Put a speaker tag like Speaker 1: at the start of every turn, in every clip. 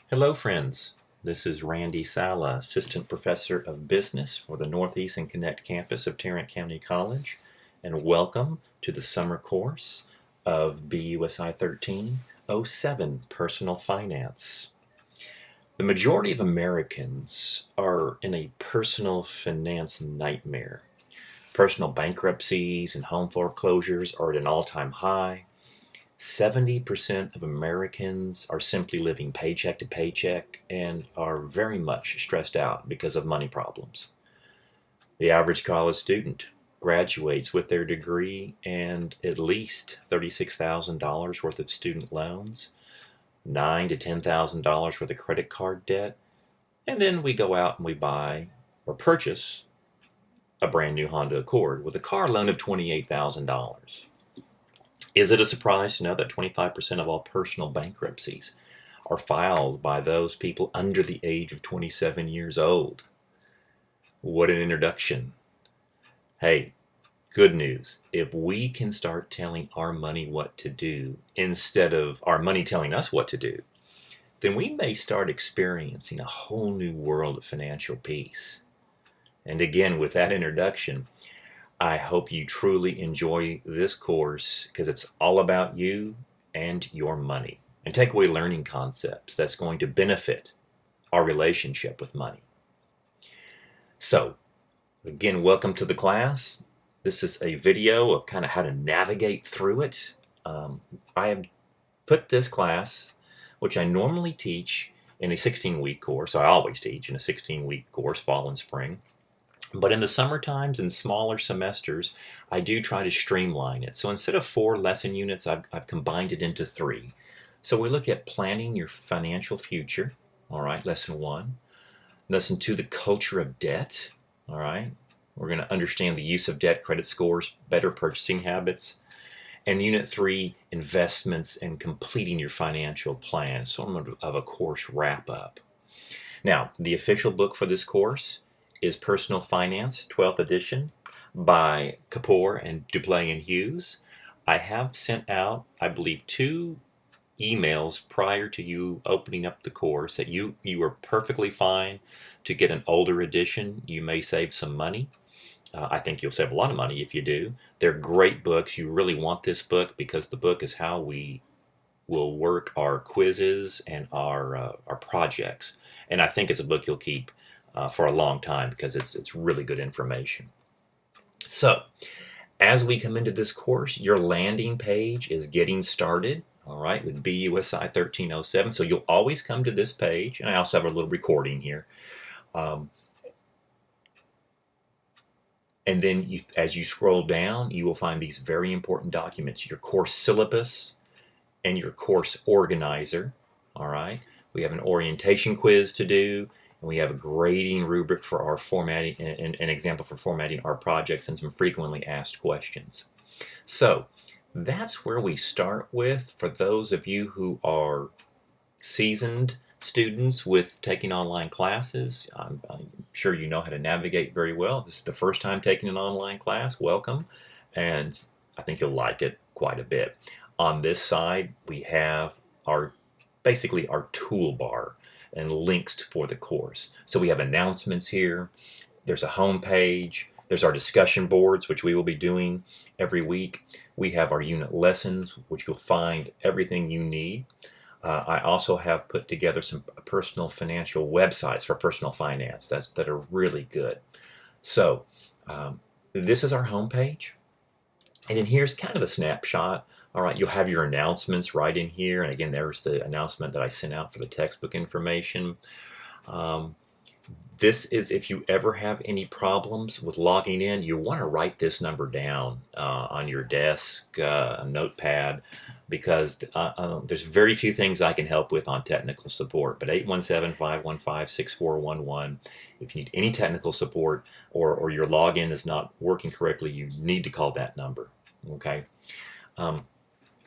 Speaker 1: Hello, friends. This is Randy Saleh, Assistant Professor of Business for the Northeast and Connect campus of Tarrant County College, and welcome to the summer course of BUSI 1307, Personal Finance. The majority of Americans are in a personal finance nightmare. Personal bankruptcies and home foreclosures are at an all-time high. 70% of Americans are simply living paycheck to paycheck and are very much stressed out because of money problems. The average college student graduates with their degree and at least $36,000 worth of student loans, $9,000 to $10,000 worth of credit card debt, and then we go out and we buy or purchase a brand new Honda Accord with a car loan of $28,000. Is it a surprise to know that 25% of all personal bankruptcies are filed by those people under the age of 27 years old? What an introduction. Hey, good news. If we can start telling our money what to do instead of our money telling us what to do, then we may start experiencing a whole new world of financial peace. And again, with that introduction, I hope you truly enjoy this course because it's all about you and your money and takeaway learning concepts that's going to benefit our relationship with money. So, again, welcome to the class. This is a video of kind of how to navigate through it. I have put this class, which I normally teach in a 16-week course. I always teach in a 16-week course, fall and spring. But in the summer times and smaller semesters, I do try to streamline it. So instead of 4 lesson units, I've combined it into 3. So we look at planning your financial future, all right, lesson 1. Lesson 2, the culture of debt, all right. We're going to understand the use of debt, credit scores, better purchasing habits. And unit 3, investments and completing your financial plan, sort of a course wrap up. Now, the official book for this course is Personal Finance, 12th edition, by Kapoor and Duplay and Hughes. I have sent out, I believe, 2 emails prior to you opening up the course that you are perfectly fine to get an older edition. You may save some money. I think you'll save a lot of money if you do. They're great books. You really want this book because the book is how we will work our quizzes and our projects. And I think it's a book you'll keep for a long time because it's really good information. So, as we come into this course, your landing page is getting started, all right, with BUSI 1307. So you'll always come to this page, and I also have a little recording here. And then as you scroll down, you will find these very important documents, your course syllabus and your course organizer, all right? We have an orientation quiz to do. And we have a grading rubric for our formatting, an example for formatting our projects, and some frequently asked questions. So that's where we start with for those of you who are seasoned students with taking online classes. I'm sure you know how to navigate very well. This is the first time taking an online class. Welcome. And I think you'll like it quite a bit. On this side, we have basically our toolbar and links for the course. So we have announcements here. There's a home page. There's our discussion boards, which we will be doing every week. We have our unit lessons, which you'll find everything you need. I also have put together some personal financial websites for personal finance that are really good. So this is our home page. And then here's kind of a snapshot. All right, you'll have your announcements right in here. And again, there's the announcement that I sent out for the textbook information. This is if you ever have any problems with logging in, you want to write this number down on your desk, a notepad, because there's very few things I can help with on technical support. But 817-515-6411, if you need any technical support or your login is not working correctly, you need to call that number, okay?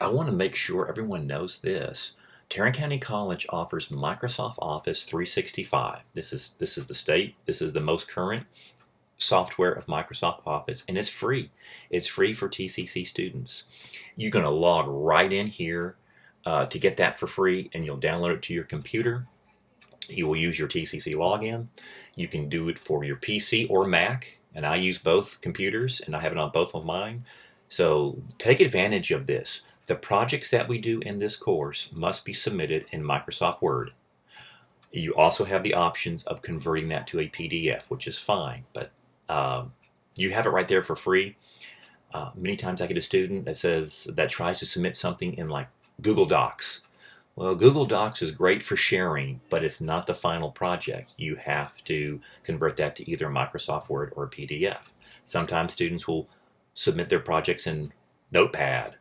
Speaker 1: I want to make sure everyone knows this. Tarrant County College offers Microsoft Office 365. This is the most current software of Microsoft Office, and it's free. It's free for TCC students. You're going to log right in here to get that for free, and you'll download it to your computer. You will use your TCC login. You can do it for your PC or Mac, and I use both computers, and I have it on both of mine. So take advantage of this. The projects that we do in this course must be submitted in Microsoft Word. You also have the options of converting that to a PDF, which is fine, but you have it right there for free. Many times I get a student that tries to submit something in like Google Docs. Well, Google Docs is great for sharing, but it's not the final project. You have to convert that to either Microsoft Word or PDF. Sometimes students will submit their projects in Notepad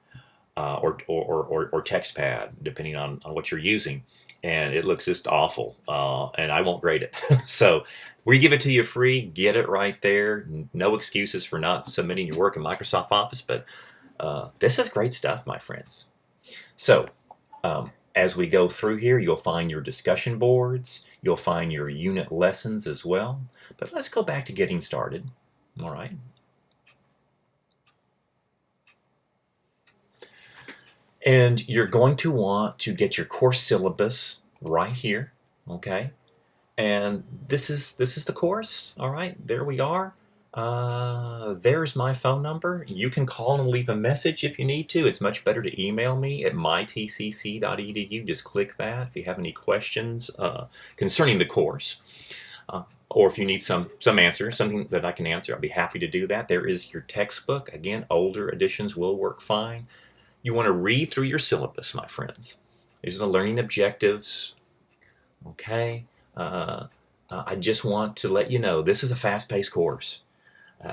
Speaker 1: or TextPad, depending on what you're using, and it looks just awful, and I won't grade it. So we give it to you free. Get it right there. No excuses for not submitting your work in Microsoft Office, but this is great stuff, my friends. So as we go through here, you'll find your discussion boards. You'll find your unit lessons as well. But let's go back to getting started. All right. And you're going to want to get your course syllabus right here, okay? And this is the course, all right? There we are. There's my phone number. You can call and leave a message if you need to. It's much better to email me at mytcc.edu. Just click that if you have any questions concerning the course. Or if you need some answer, something that I can answer, I'll be happy to do that. There is your textbook. Again, older editions will work fine. You want to read through your syllabus, my friends. These are the learning objectives. Okay. I just want to let you know this is a fast-paced course.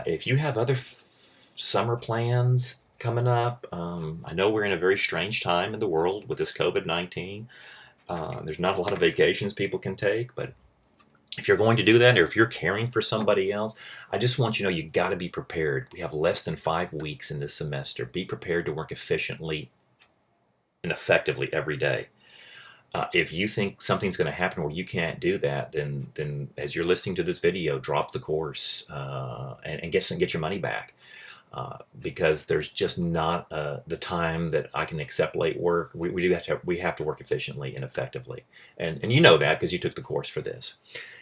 Speaker 1: If you have other summer plans coming up, I know we're in a very strange time in the world with this COVID-19. There's not a lot of vacations people can take, but if you're going to do that, or if you're caring for somebody else, I just want you to know you got to be prepared. We have less than 5 weeks in this semester. Be prepared to work efficiently and effectively every day. If you think something's going to happen where you can't do that, then as you're listening to this video, drop the course and get your money back. Because there's just not the time that I can accept late work. We have to work efficiently and effectively, and you know that because you took the course for this.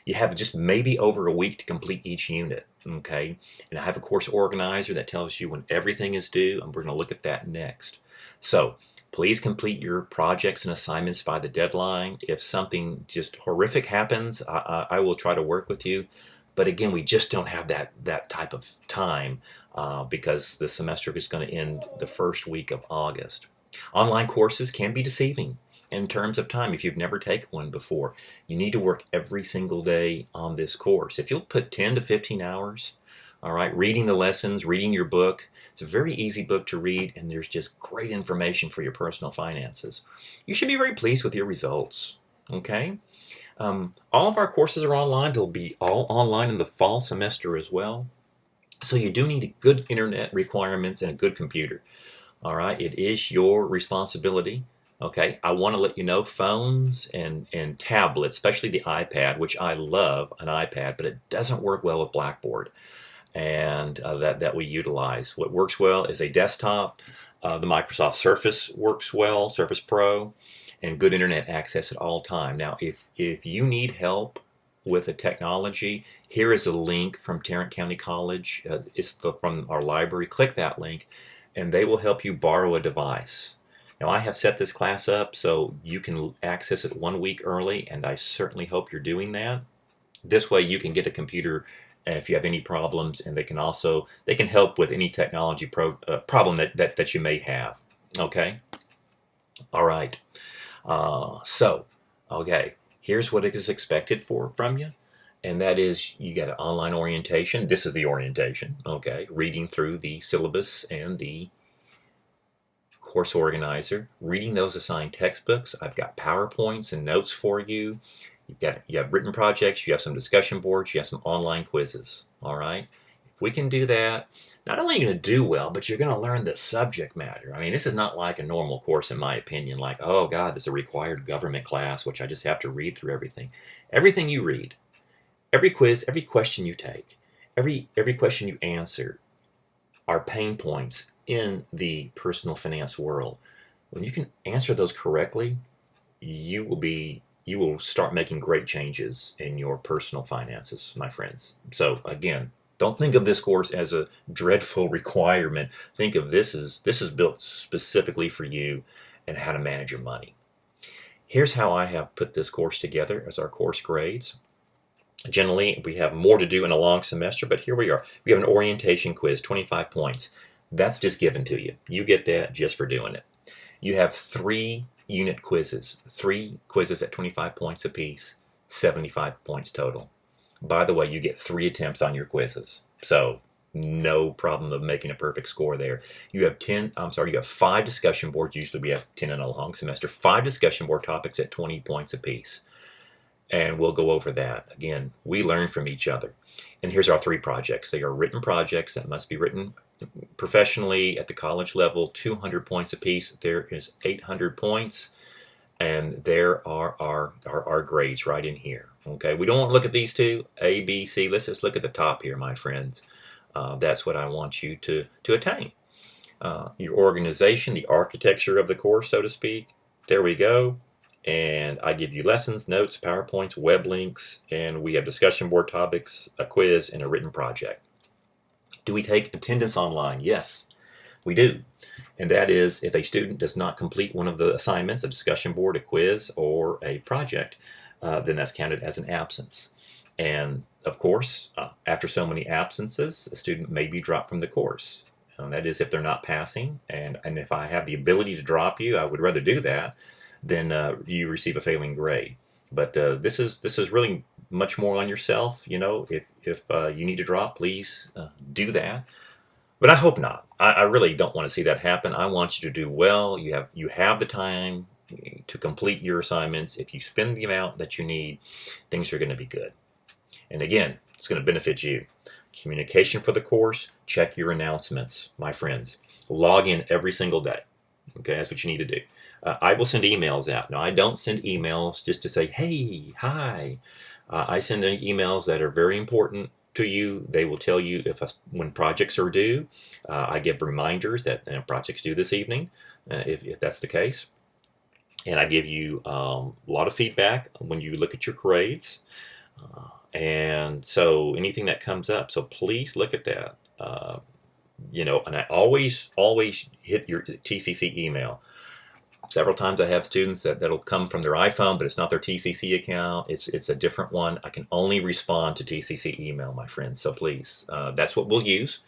Speaker 1: You have just maybe over a week to complete each unit, okay? And I have a course organizer that tells you when everything is due, and we're going to look at that next. So please complete your projects and assignments by the deadline. If something just horrific happens, I will try to work with you. But again, we just don't have that type of time because the semester is going to end the first week of August. Online courses can be deceiving in terms of time. If you've never taken one before, you need to work every single day on this course. If you'll put 10 to 15 hours, all right, reading the lessons, reading your book, it's a very easy book to read, and there's just great information for your personal finances. You should be very pleased with your results, okay? All of our courses are online. They'll be all online in the fall semester as well. So you do need good internet requirements and a good computer. All right, it is your responsibility. Okay, I want to let you know phones and tablets, especially the iPad, which I love an iPad, but it doesn't work well with Blackboard, and that we utilize. What works well is a desktop. The Microsoft Surface works well, Surface Pro, and good internet access at all time. Now, if you need help with the technology, here is a link from Tarrant County College. From our library. Click that link, and they will help you borrow a device. Now, I have set this class up so you can access it 1 week early, and I certainly hope you're doing that. This way, you can get a computer if you have any problems, and they can help with any technology problem that you may have. Okay. All right. Okay, here's what is expected from you, and that is you got an online orientation. This is the orientation, okay? Reading through the syllabus and the course organizer, reading those assigned textbooks. I've got PowerPoints and notes for you. You have written projects, you have some discussion boards, you have some online quizzes, all right? If we can do that, not only are you going to do well, but you're going to learn the subject matter. I mean, this is not like a normal course, in my opinion, like, oh, God, this is a required government class, which I just have to read through everything. Everything you read, every quiz, every question you take, every question you answer are pain points in the personal finance world. When you can answer those correctly, you will be you will start making great changes in your personal finances, my friends. So again, don't think of this course as a dreadful requirement. Think of this as built specifically for you and how to manage your money. Here's how I have put this course together as our course grades. Generally, we have more to do in a long semester, but here we are. We have an orientation quiz, 25 points. That's just given to you. You get that just for doing it. You have 3 unit quizzes, 3 quizzes at 25 points apiece, 75 points total. By the way, you get 3 attempts on your quizzes, so no problem of making a perfect score there. You have 5 discussion boards. Usually we have 10 in a long semester. 5 discussion board topics at 20 points apiece. And we'll go over that. Again, we learn from each other. And here's our 3 projects. They are written projects that must be written professionally at the college level, 200 points apiece. There is 800 points, and there are our grades right in here. Okay, we don't want to look at these 2, A, B, C. Let's just look at the top here, my friends. That's what I want you to attain. Your organization, the architecture of the course, so to speak. There we go. And I give you lessons, notes, PowerPoints, web links, and we have discussion board topics, a quiz, and a written project. Do we take attendance online? Yes, we do. And that is if a student does not complete one of the assignments, a discussion board, a quiz, or a project, then that's counted as an absence. And of course, after so many absences, a student may be dropped from the course. That is if they're not passing. And if I have the ability to drop you, I would rather do that. Then you receive a failing grade. But this is really much more on yourself. You know, if you need to drop, please do that. But I hope not. I really don't want to see that happen. I want you to do well. You have the time to complete your assignments. If you spend the amount that you need, things are going to be good. And again, it's going to benefit you. Communication for the course. Check your announcements, my friends. Log in every single day. Okay, that's what you need to do. I will send emails out. Now, I don't send emails just to say, hey, hi. I send emails that are very important to you. They will tell you when projects are due. I give reminders that projects due this evening, if that's the case. And I give you a lot of feedback when you look at your grades. And so anything that comes up, so please look at that. And I always hit your TCC email. Several times I have students that'll come from their iPhone, but it's not their TCC account. It's a different one. I can only respond to TCC email, my friends. So please, that's what we'll use.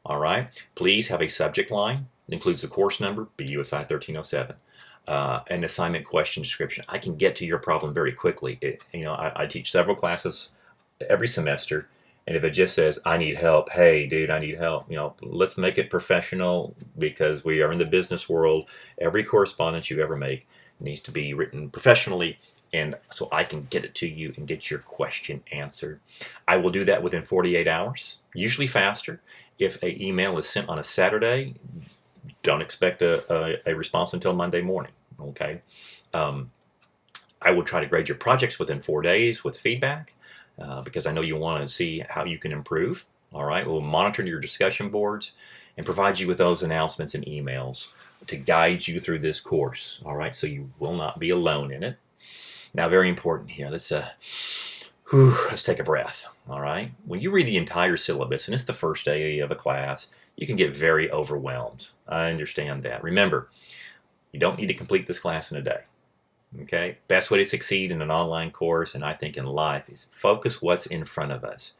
Speaker 1: All right. Please have a subject line. It includes the course number, BUSI 1307, an assignment question description. I can get to your problem very quickly. I teach several classes every semester. And if it just says, I need help, hey, dude, I need help, let's make it professional because we are in the business world. Every correspondence you ever make needs to be written professionally, and so I can get it to you and get your question answered. I will do that within 48 hours, usually faster. If an email is sent on a Saturday, don't expect a response until Monday morning, okay? I will try to grade your projects within 4 days with feedback. Because I know you want to see how you can improve. All right, we'll monitor your discussion boards and provide you with those announcements and emails to guide you through this course. All right, so you will not be alone in it. Now, very important here. Let's take a breath. All right, when you read the entire syllabus and it's the first day of a class, you can get very overwhelmed. I understand that. Remember, you don't need to complete this class in a day. Okay, best way to succeed in an online course, and I think in life, is focus what's in front of us.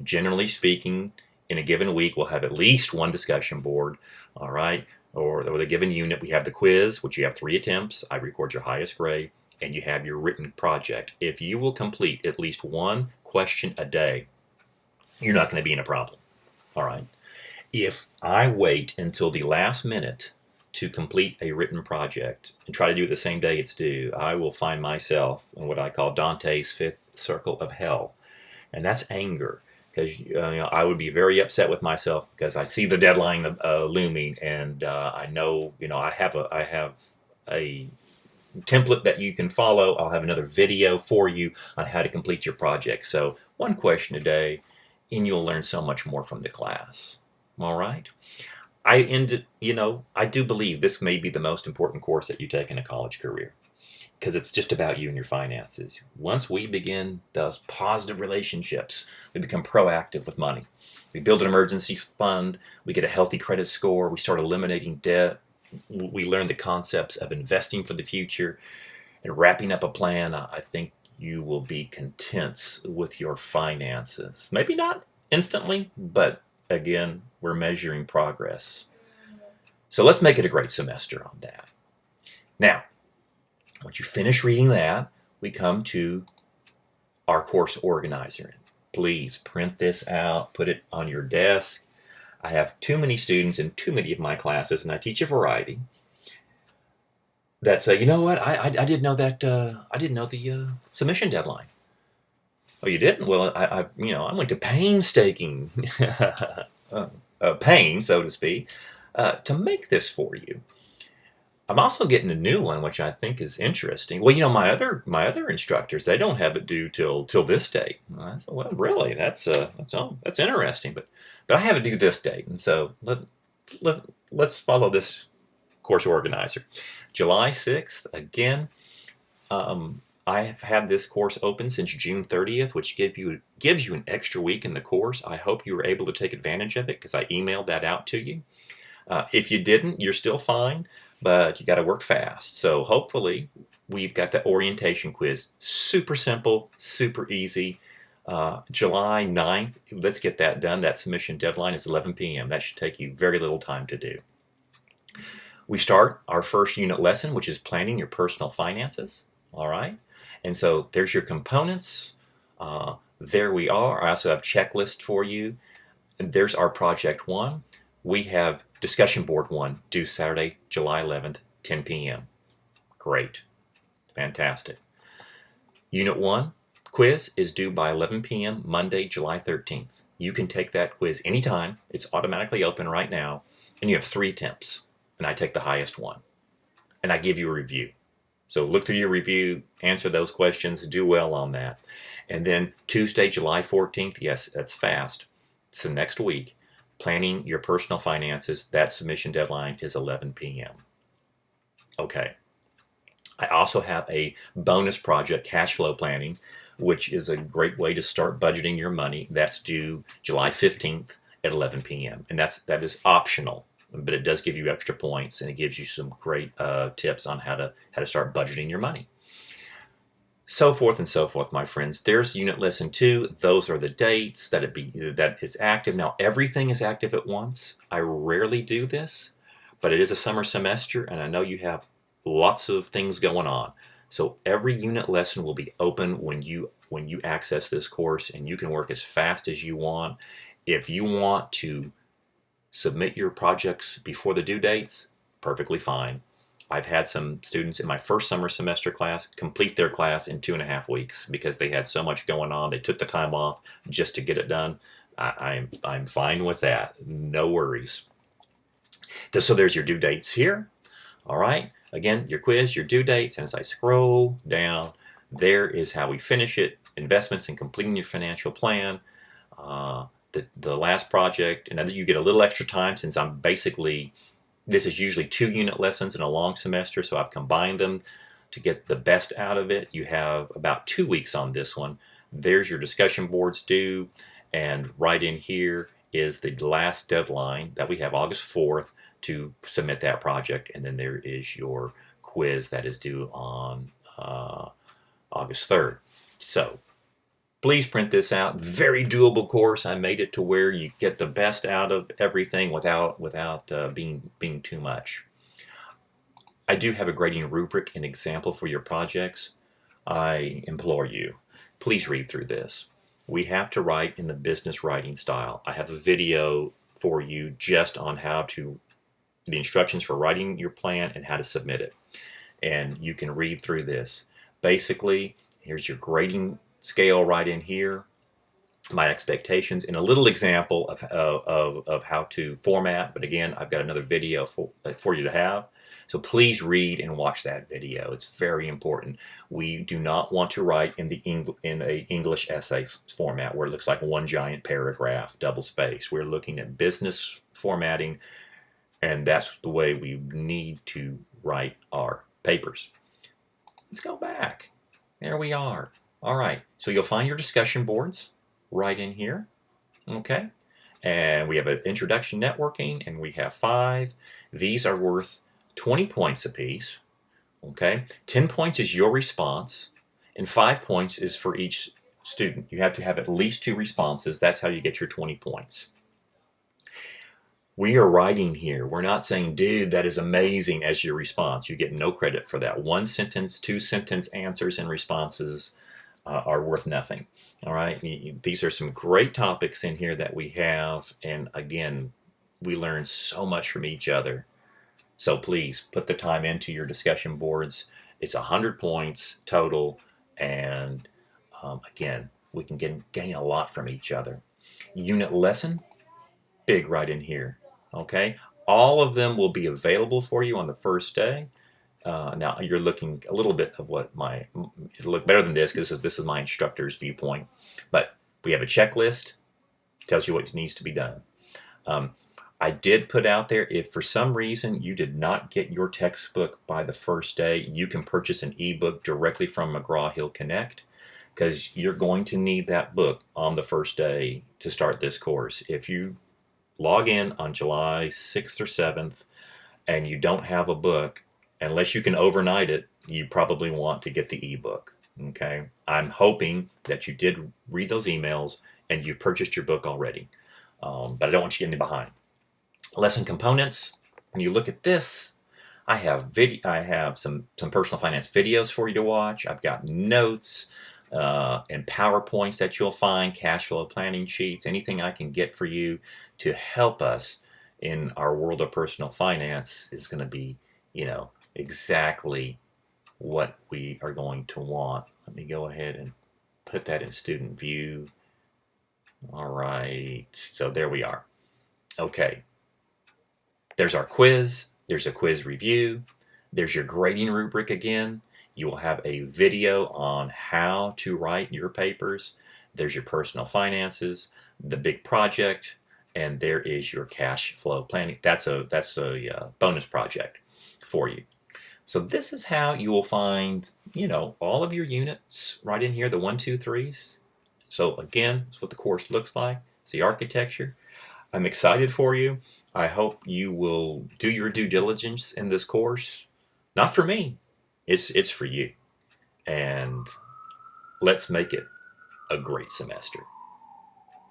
Speaker 1: Generally speaking, in a given week, we'll have at least 1 discussion board, all right, or the given unit. We have the quiz, which you have 3 attempts. I record your highest grade, and you have your written project. If you will complete at least 1 question a day, you're not going to be in a problem, all right? If I wait until the last minute to complete a written project and try to do it the same day it's due, I will find myself in what I call Dante's 5th circle of hell. And that's anger, because I would be very upset with myself because I see the deadline looming, and I know I have a template that you can follow. I'll have another video for you on how to complete your project. So 1 question a day, and you'll learn so much more from the class. All right? I do believe this may be the most important course that you take in a college career. because it's just about you and your finances. Once we begin those positive relationships, we become proactive with money. We build an emergency fund, we get a healthy credit score, we start eliminating debt, we learn the concepts of investing for the future and wrapping up a plan. I think you will be content with your finances. Maybe not instantly, but again, we're measuring progress. So let's make it a great semester on that. Now, once you finish reading that, we come to our course organizer. Please print this out, put it on your desk. I have too many students in too many of my classes, and I teach a variety, that say, you know what, I didn't know that, I didn't know the submission deadline. Oh, you didn't? Well, I went to painstaking pain, so to speak, to make this for you. I'm also getting a new one, which I think is interesting. Well, my other instructors, they don't have it due till this date. I said, well, really, that's interesting, but I have it due this date, and so let's follow this course organizer. July 6th, again. I have had this course open since June 30th, which gives you an extra week in the course. I hope you were able to take advantage of it because I emailed that out to you. If you didn't, you're still fine, but you got to work fast. So hopefully we've got the orientation quiz. Super simple, super easy. July 9th, let's get that done. That submission deadline is 11 p.m. That should take you very little time to do. We start our first unit lesson, which is planning your personal finances. All right. And so there's your components. There we are. I also have checklists for you. And there's our project 1. We have discussion board 1 due Saturday, July 11th, 10 p.m. Great. Fantastic. Unit 1 quiz is due by 11 p.m. Monday, July 13th. You can take that quiz anytime. It's automatically open right now. And you have 3 attempts. And I take the highest one. And I give you a review. So look through your review, answer those questions, do well on that. And then Tuesday, July 14th, yes, that's fast. It's the next week. Planning your personal finances, that submission deadline is 11 p.m. Okay. I also have a bonus project, cash flow planning, which is a great way to start budgeting your money. That's due July 15th at 11 p.m. And that is optional. But it does give you extra points, and it gives you some great tips on how to start budgeting your money. So forth and so forth, my friends. There's unit lesson 2. Those are the dates that it's active. Now, everything is active at once. I rarely do this, but it is a summer semester, and I know you have lots of things going on. So every unit lesson will be open when you access this course, and you can work as fast as you want. If you want to submit your projects before the due dates, perfectly fine. I've had some students in my first summer semester class complete their class in 2.5 weeks because they had so much going on. They took the time off just to get it done. I'm fine with that. No worries. So there's your due dates here. All right. Again, your quiz, your due dates, and as I scroll down, there is how we finish it. Investments and completing your financial plan. The last project, and you get a little extra time since this is usually 2 unit lessons in a long semester, so I've combined them to get the best out of it. You have about 2 weeks on this one. There's your discussion boards due, and right in here is the last deadline that we have, August 4th, to submit that project, and then there is your quiz that is due on August 3rd. So please print this out. Very doable course. I made it to where you get the best out of everything without being too much. I do have a grading rubric and example for your projects. I implore you, please read through this. We have to write in the business writing style. I have a video for you just on the instructions for writing your plan and how to submit it. And you can read through this. Basically, here's your grading scale right in here, my expectations, and a little example of how to format. But again, I've got another video for you to have. So please read and watch that video. It's very important. We do not want to write in a English essay format where it looks like one giant paragraph, double space. We're looking at business formatting, and that's the way we need to write our papers. Let's go back. There we are. All right, so you'll find your discussion boards right in here, okay? And we have an introduction networking, and we have 5. These are worth 20 points apiece, okay? 10 points is your response, and 5 points is for each student. You have to have at least 2 responses. That's how you get your 20 points. We are writing here. We're not saying, dude, that is amazing as your response. You get no credit for that. 1 sentence, 2 sentence answers and responses are worth nothing. All right. These are some great topics in here that we have. And again, we learn so much from each other. So please put the time into your discussion boards. It's 100 points total. And again, we can gain a lot from each other. Unit lesson, big right in here. Okay. All of them will be available for you on the first day. Now you're looking a little bit of what it'll look better than this because this is my instructor's viewpoint. But we have a checklist, tells you what needs to be done. I did put out there, if for some reason you did not get your textbook by the first day, you can purchase an ebook directly from McGraw-Hill Connect, because you're going to need that book on the first day to start this course. If you log in on July 6th or 7th and you don't have a book, unless you can overnight it, you probably want to get the ebook. Okay, I'm hoping that you did read those emails and you've purchased your book already, but I don't want you getting behind. Lesson components. When you look at this, I have some personal finance videos for you to watch. I've got notes and PowerPoints that you'll find, cash flow planning sheets, anything I can get for you to help us in our world of personal finance is going to be, exactly what we are going to want. Let me go ahead and put that in student view. All right, so there we are. Okay, there's our quiz. There's a quiz review. There's your grading rubric again. You will have a video on how to write your papers. There's your personal finances, the big project, and there is your cash flow planning. That's a bonus project for you. So this is how you will find, all of your units right in here, the 1, 2, 3s. So again, that's what the course looks like. It's the architecture. I'm excited for you. I hope you will do your due diligence in this course. Not for me. It's for you. And let's make it a great semester.